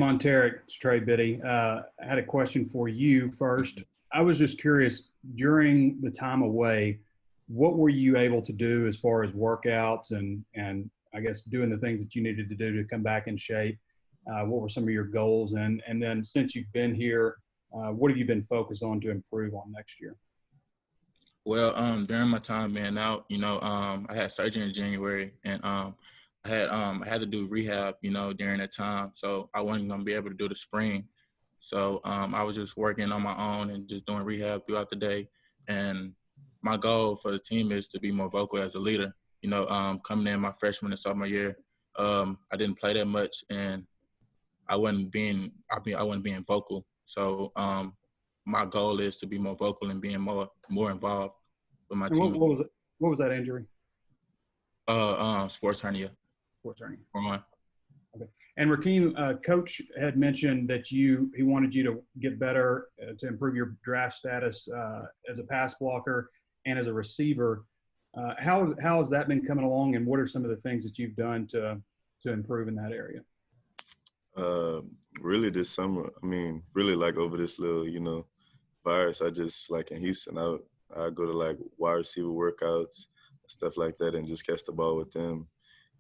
Montaric, it's Trey Biddy. I had a question for you first. I was just curious, during the time away, what were you able to do as far as workouts and I guess doing the things that you needed to do to come back in shape? What were some of your goals? And then since you've been here, what have you been focused on to improve on next year? Well, during my time being out, I had surgery in January, and I had to do rehab, during that time. So I wasn't gonna be able to do the spring. So I was just working on my own and just doing rehab throughout the day. And my goal for the team is to be more vocal as a leader. Coming in my freshman and sophomore year, I didn't play that much, and I wasn't being vocal. So my goal is to be more vocal and being more involved with my And team. what was that injury? Sports hernia. Sports hernia. Okay. And Rakeem, Coach had mentioned that he wanted you to get better to improve your draft status as a pass blocker and as a receiver. How has that been coming along, and what are some of the things that you've done to improve in that area? Really this summer, really like over this little, virus, I just like in Houston, I go to like wide receiver workouts, stuff like that, and just catch the ball with them.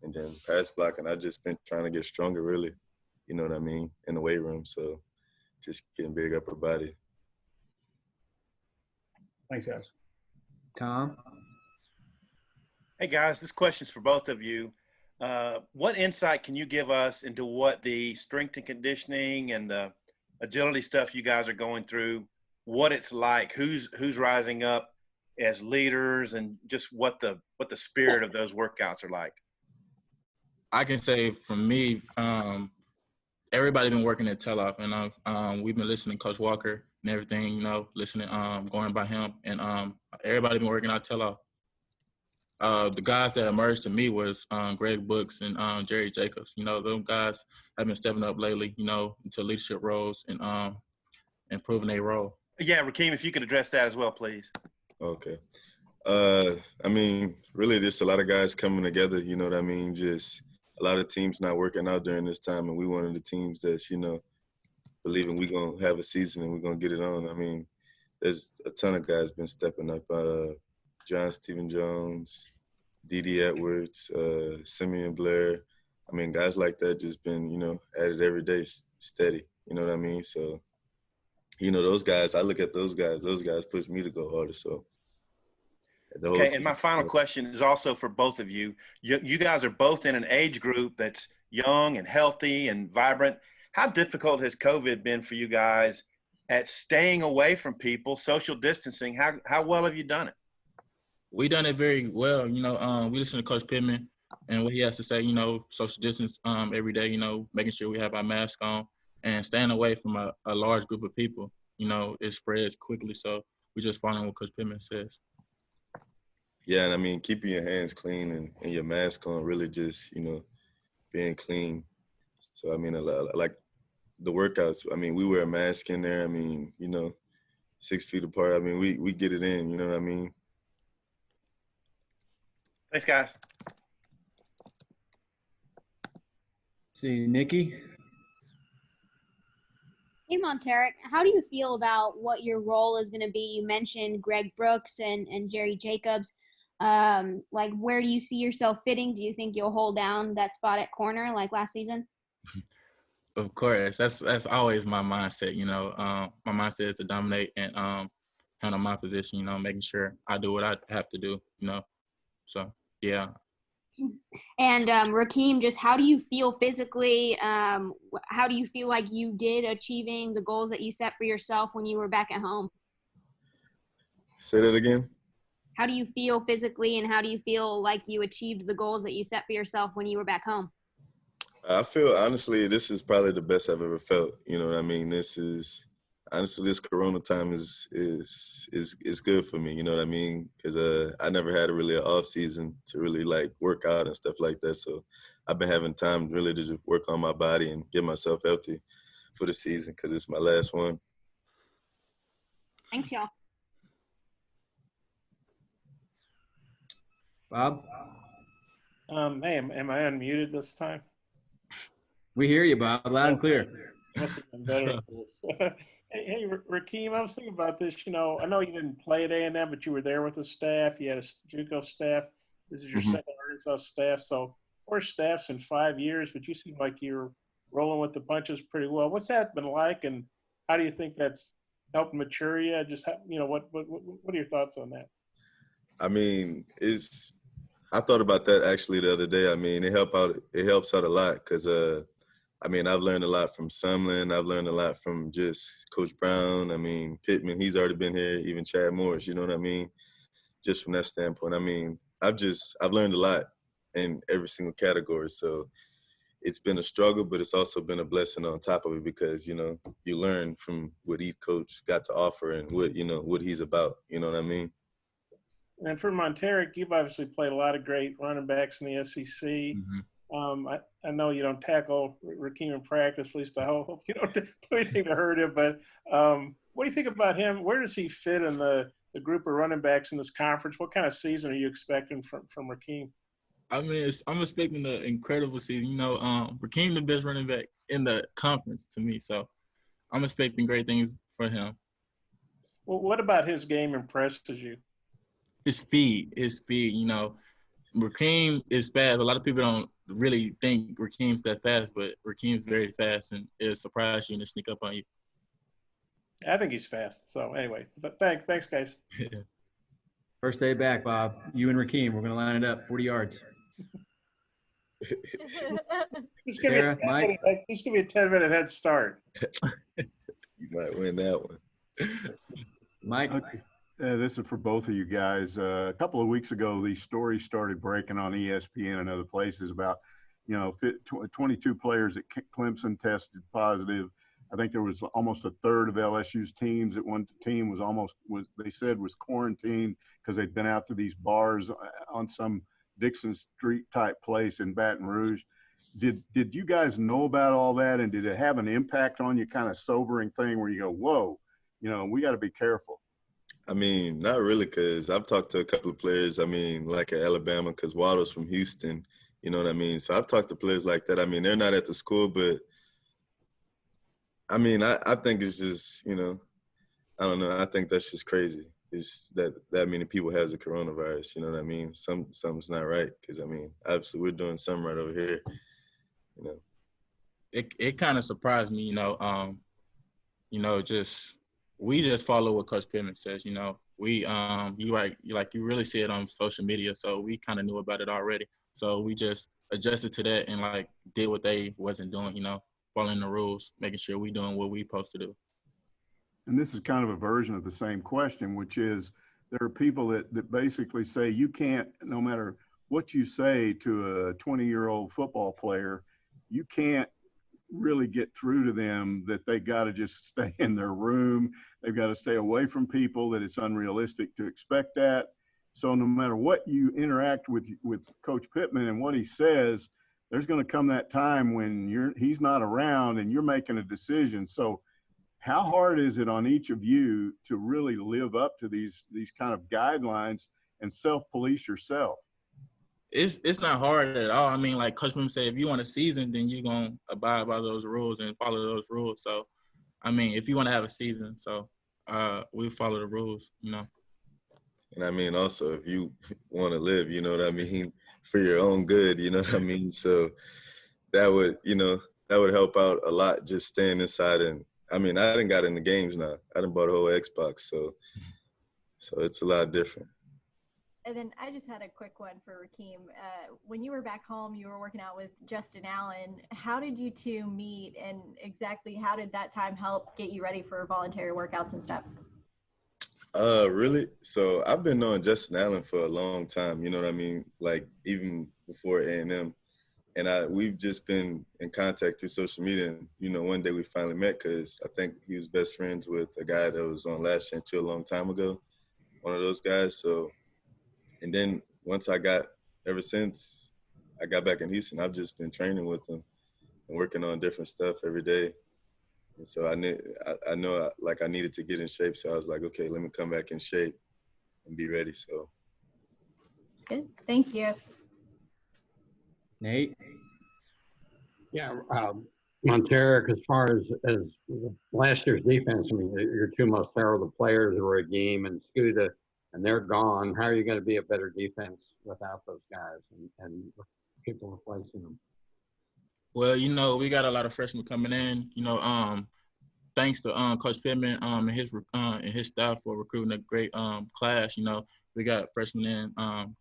And then pass blocking, I just been trying to get stronger, really, you know what I mean, in the weight room. So just getting big upper body. Thanks, guys. Tom? Hey, guys, this question's for both of you. What insight can you give us into what the strength and conditioning and the agility stuff you guys are going through, what it's like, who's rising up as leaders, and just what the spirit of those workouts are like? I can say for me, everybody been working at Teloff, and we've been listening to Coach Walker and everything, listening, going by him, and everybody been working out Teloff. The guys that emerged to me was Greg Brooks and Jerry Jacobs. Those guys have been stepping up lately, into leadership roles and improving their role. Yeah, Rakeem, if you could address that as well, please. Okay. Really just a lot of guys coming together, you know what I mean? Just a lot of teams not working out during this time, and we one of the teams that's, believing we're going to have a season and we're going to get it on. There's a ton of guys been stepping up. John Stephen Jones, D.D. Edwards, Simeon Blair. Guys like that just been, at it every day, steady. You know what I mean? So, those guys, I look at those guys push me to go harder. So, okay, and my final question is also for both of you. You guys are both in an age group that's young and healthy and vibrant. How difficult has COVID been for you guys at staying away from people, social distancing? How well have you done it? We done it very well. We listen to Coach Pittman and what he has to say, social distance every day, making sure we have our mask on and staying away from a large group of people. It spreads quickly. So we just following what Coach Pittman says. Yeah, and keeping your hands clean and your mask on, really just, being clean. So, like the workouts, we wear a mask in there. 6 feet apart. We get it in, you know what I mean? Thanks, guys. See, Nikki? Hey, Montaric, how do you feel about what your role is going to be? You mentioned Greg Brooks and Jerry Jacobs. Where do you see yourself fitting? Do you think you'll hold down that spot at corner like last season? Of course, that's always my mindset. My mindset is to dominate and handle my position. Making sure I do what I have to do. So yeah. And Rakeem, just how do you feel physically? How do you feel like you did achieving the goals that you set for yourself when you were back at home? Say that again. How do you feel physically, and how do you feel like you achieved the goals that you set for yourself when you were back home? I feel, honestly, this is probably the best I've ever felt. You know what I mean? This Corona time is good for me. You know what I mean? Because I never had really an off season to really like work out and stuff like that. So I've been having time really to just work on my body and get myself healthy for the season because it's my last one. Thanks, y'all. Bob? Hey, am I unmuted this time? We hear you, Bob, loud and clear. Must have been better rules. Hey, Rakeem, I was thinking about this. You know, I know you didn't play at A&M, but you were there with the staff. You had a JUCO staff. This is your Mhm. second Arkansas staff. So 4 staffs in 5 years, but you seem like you're rolling with the punches pretty well. What's that been like, and how do you think that's helped mature you? Just what are your thoughts on that? I mean, I thought about that actually the other day. I mean, it helps out a lot because I mean, I've learned a lot from Sumlin. I've learned a lot from just Coach Brown. I mean, Pittman, he's already been here, even Chad Morris, you know what I mean? Just from that standpoint. I mean, I've learned a lot in every single category. So it's been a struggle, but it's also been a blessing on top of it because, you know, you learn from what each coach got to offer and what he's about. You know what I mean? And for Montaric, you've obviously played a lot of great running backs in the SEC. Mm-hmm. I know you don't tackle Rakeem in practice, at least I hope you don't do anything to hurt him, but what do you think about him? Where does he fit in the group of running backs in this conference? What kind of season are you expecting from Rakeem? I mean, I'm expecting an incredible season. You know, Rakeem the best running back in the conference to me, so I'm expecting great things for him. Well, what about his game impresses you? His speed, you know, Rakeem is fast. A lot of people don't really think Rakeem's that fast, but Rakeem's very fast, and it'll surprise you and sneak up on you. I think he's fast. So anyway, but thanks, guys. First day back, Bob. You and Rakeem, we're going to line it up, 40 yards. Just give me a 10-minute head start. You might win that one. Mike. Okay. This is for both of you guys. A couple of weeks ago, these stories started breaking on ESPN and other places about, 22 players at Clemson tested positive. I think there was almost a third of LSU's teams. At one team they said was quarantined because they'd been out to these bars on some Dixon Street type place in Baton Rouge. Did you guys know about all that, and did it have an impact on you, kind of sobering thing where you go, whoa, we got to be careful? I mean, not really, because I've talked to a couple of players, I mean, like at Alabama, because Waddle's from Houston, you know what I mean? So I've talked to players like that. I mean, they're not at the school, but, I mean, I think it's just, I don't know. I think that's just crazy. It's that many people has the coronavirus, you know what I mean? Something's not right, because, I mean, obviously we're doing something right over here, It kind of surprised me, we just follow what Coach Pittman says. We you really see it on social media, so we kind of knew about it already. So we just adjusted to that and did what they wasn't doing. Following the rules, making sure we doing what we supposed to do. And this is kind of a version of the same question, which is there are people that basically say you can't, no matter what you say to a 20-year-old football player, you can't really get through to them that they got to just stay in their room. They've got to stay away from people, that it's unrealistic to expect that. So no matter what you interact with Coach Pittman and what he says, there's going to come that time when he's not around and you're making a decision. So how hard is it on each of you to really live up to these kind of guidelines and self-police yourself? It's not hard at all. I mean, like Coach Pittman said, if you want a season, then you're going to abide by those rules and follow those rules. So, I mean, if you want to have a season, so we follow the rules, And I mean, also, if you want to live, you know what I mean, for your own good, you know what I mean? So that would help out a lot, just staying inside. And, I mean, I done got into games now. I done bought a whole Xbox, so it's a lot different. And then I just had a quick one for Rakeem. When you were back home, you were working out with Justin Allen. How did you two meet, and exactly how did that time help get you ready for voluntary workouts and stuff? Really? So I've been knowing Justin Allen for a long time, you know what I mean? Like even before A&M. And we've just been in contact through social media. And, one day we finally met because I think he was best friends with a guy that was on Last Chance 2 a long time ago, one of those guys. So, and then ever since I got back in Houston, I've just been training with him and working on different stuff every day. And so I know I needed to get in shape. So I was like, okay, let me come back in shape and be ready. So. Good. Thank you. Nate? Yeah, Montaric, as far as last year's defense, I mean, your two most terrible players were Rakeem and Scooter, and they're gone. How are you going to be a better defense without those guys and people replacing them? Well, you know, we got a lot of freshmen coming in. You know, thanks to Coach Pittman and his staff for recruiting a great class. You know, we got freshmen in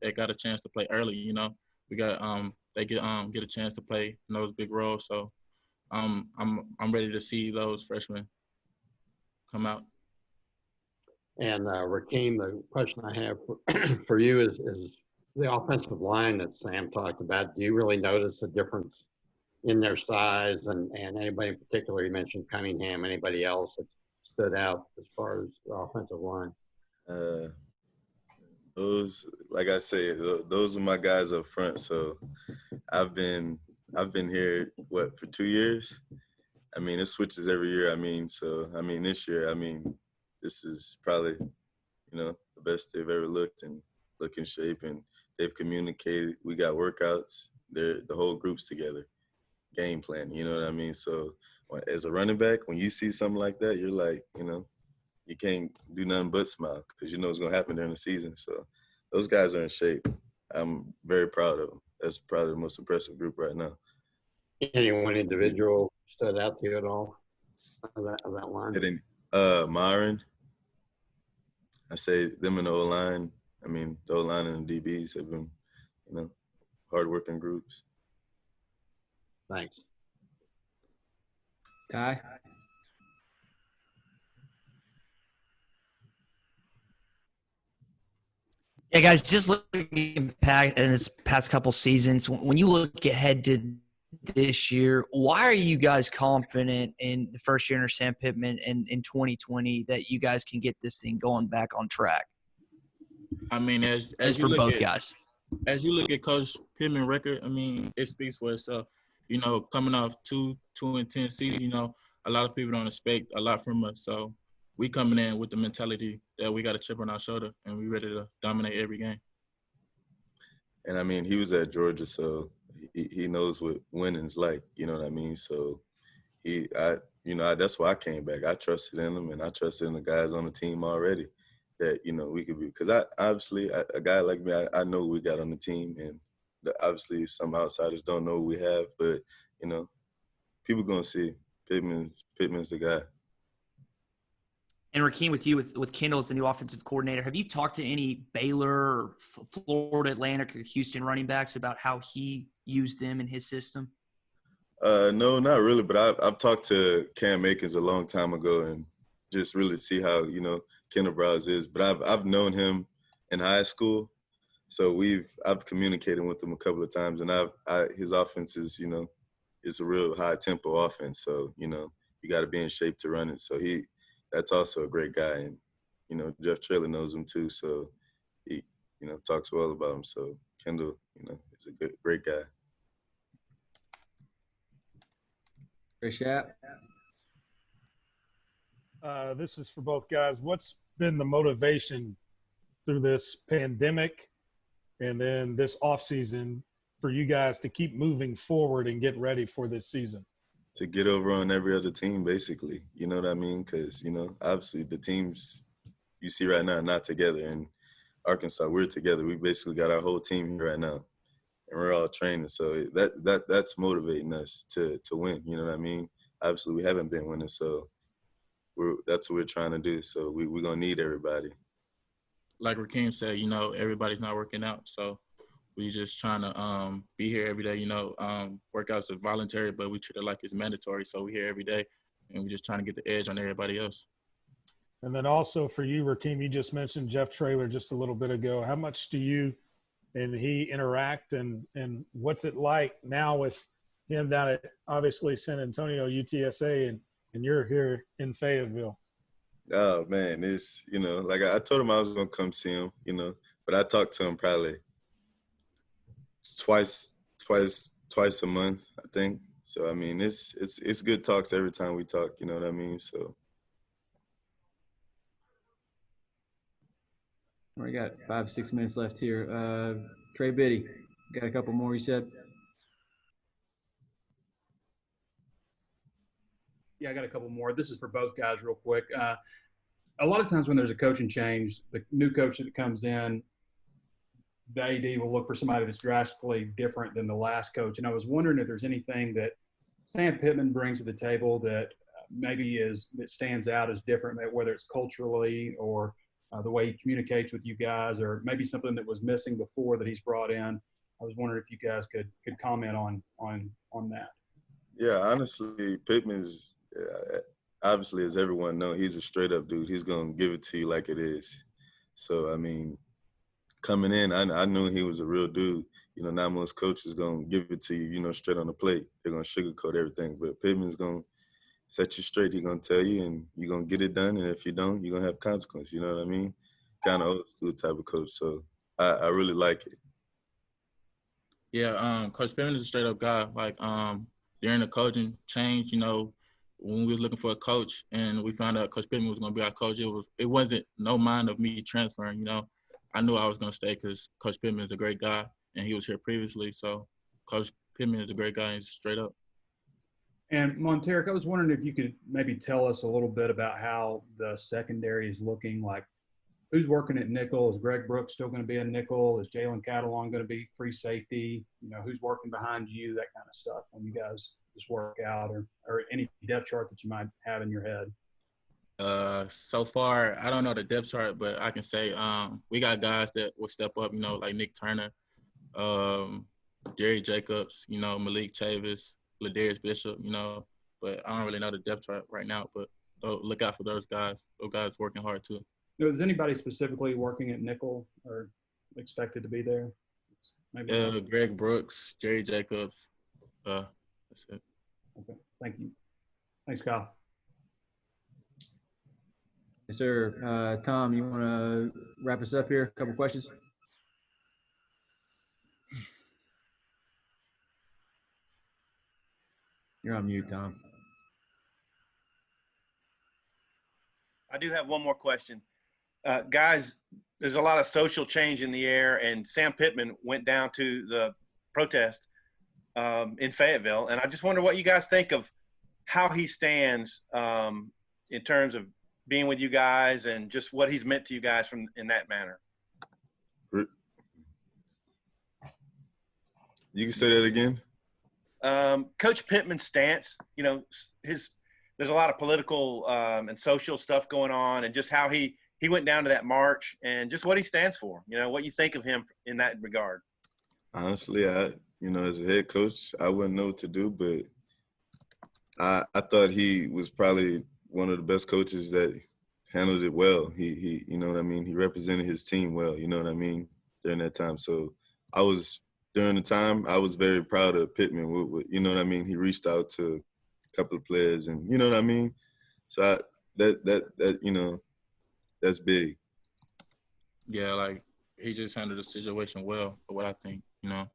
that got a chance to play early. You know, we got they get a chance to play in those big roles. So I'm ready to see those freshmen come out. And Rakeem, the question I have for you is the offensive line that Sam talked about. Do you really notice a difference in their size and anybody in particular? You mentioned Cunningham. Anybody else that stood out as far as the offensive line? Those, like I say, those are my guys up front. So I've been here for 2 years. I mean, it switches every year. I mean, this year, I mean, this is probably, the best they've ever looked and look in shape, and they've communicated. We got workouts. The whole group's together, game plan. You know what I mean? So as a running back, when you see something like that, you're like, you can't do nothing but smile because you know what's going to happen during the season. So those guys are in shape. I'm very proud of them. That's probably the most impressive group right now. Any one individual stood out to you at all of that line? And then Myron, I say them in the O-line. I mean, the O-line and the DBs have been, hard-working groups. Thanks. Ty? Yeah, guys, just looking back in this past couple seasons, when you look ahead to this year, why are you guys confident in the first year under Sam Pittman and in 2020 that you guys can get this thing going back on track? I mean, as for both guys. As you look at Coach Pittman's record, I mean, it speaks for itself. You know, coming off 2-10 season, a lot of people don't expect a lot from us. So we coming in with the mentality that we got a chip on our shoulder and we ready to dominate every game. And I mean, he was at Georgia, so he knows what winning's like. You know what I mean? So that's why I came back. I trusted in him, and I trusted in the guys on the team already that we could be. Because a guy like me, I know we got on the team, and obviously some outsiders don't know what we have, but people gonna see Pittman's the guy. And Rakeem, with you, with Kendall as the new offensive coordinator, have you talked to any Baylor or Florida Atlantic or Houston running backs about how he used them in his system? No, not really. But I've talked to Cam Akins a long time ago and just really see how Kendall Browse is. But I've known him in high school, so I've communicated with him a couple of times, and his offense is it's a real high tempo offense. So you got to be in shape to run it. So that's also a great guy, and Jeff Traylor knows him too, so he talks well about him. So Kendall, is a great guy. Chris Schapp. This is for both guys. What's been the motivation through this pandemic and then this offseason for you guys to keep moving forward and get ready for this season? To get over on every other team, basically. You know what I mean? Because, obviously the teams you see right now are not together. In Arkansas, we're together. We basically got our whole team here right now, and we're all training. So that's motivating us to win. You know what I mean? Obviously, we haven't been winning, so that's what we're trying to do. So we're going to need everybody. Like Rakeem said, everybody's not working out, so we just trying to be here every day. Workouts are voluntary, but we treat it like it's mandatory. So we're here every day, and we're just trying to get the edge on everybody else. And then also for you, Rakeem, you just mentioned Jeff Traylor just a little bit ago. How much do you and he interact, and what's it like now with him down at obviously San Antonio, UTSA, and you're here in Fayetteville? Oh, man, it's, like I told him I was going to come see him, but I talked to him probably twice a month, I think. So I mean, it's good talks every time we talk. You know what I mean? So We got 5-6 minutes left here. Trey Biddy, got a couple more. You said. Yeah, I got a couple more. This is for both guys real quick. A lot of times when there's a coaching change, the new coach that comes in, the AD will look for somebody that's drastically different than the last coach. And I was wondering if there's anything that Sam Pittman brings to the table that that stands out as different, whether it's culturally or the way he communicates with you guys, or maybe something that was missing before that he's brought in. I was wondering if you guys could comment on that. Yeah, honestly, Pittman's obviously, as everyone knows, he's a straight up dude. He's gonna give it to you like it is. So I mean, coming in, I knew he was a real dude. You know, not most coaches gonna give it to you, you know, straight on the plate. They're gonna sugarcoat everything. But Pittman's gonna set you straight. He's gonna tell you, and you're gonna get it done. And if you don't, you're gonna have consequences. You know what I mean? Kind of old school type of coach. So I really like it. Yeah, Coach Pittman is a straight up guy. Like during the coaching change, you know, when we was looking for a coach and we found out Coach Pittman was gonna be our coach, it wasn't no mind of me transferring. You know, I knew I was gonna stay because Coach Pittman is a great guy and he was here previously. So Coach Pittman is a great guy and he's straight up. And Montaric, I was wondering if you could maybe tell us a little bit about how the secondary is looking. Like, who's working at nickel? Is Greg Brooks still going to be a nickel? Is Jalen Catalon going to be free safety? You know, who's working behind you? That kind of stuff when you guys just work out, or any depth chart that you might have in your head. So far, I don't know the depth chart, but I can say we got guys that will step up. You know, like Nick Turner, Jerry Jacobs. You know, Malik Chavis, Ladarius Bishop. You know, but I don't really know the depth chart right now. But look out for those guys. Those guys working hard too. Is anybody specifically working at nickel or expected to be there? Maybe Greg Brooks, Jerry Jacobs. That's it. Okay, thank you. Thanks, Kyle. Yes, sir. Tom, you want to wrap us up here? A couple questions. You're on mute, Tom. I do have one more question. Guys, there's a lot of social change in the air, and Sam Pittman went down to the protest in Fayetteville. And I just wonder what you guys think of how he stands in terms of being with you guys and just what he's meant to you guys in that manner. You can say that again. Coach Pittman's stance, you know, there's a lot of political and social stuff going on, and just how he went down to that march and just what he stands for. You know, what you think of him in that regard. Honestly, you know, as a head coach, I wouldn't know what to do, but I thought he was probably one of the best coaches that handled it well. He you know what I mean? He represented his team well, you know what I mean, during that time. So during the time, I was very proud of Pittman. You know what I mean? He reached out to a couple of players, and you know what I mean? So that you know, that's big. Yeah, like he just handled the situation well, for what I think, you know.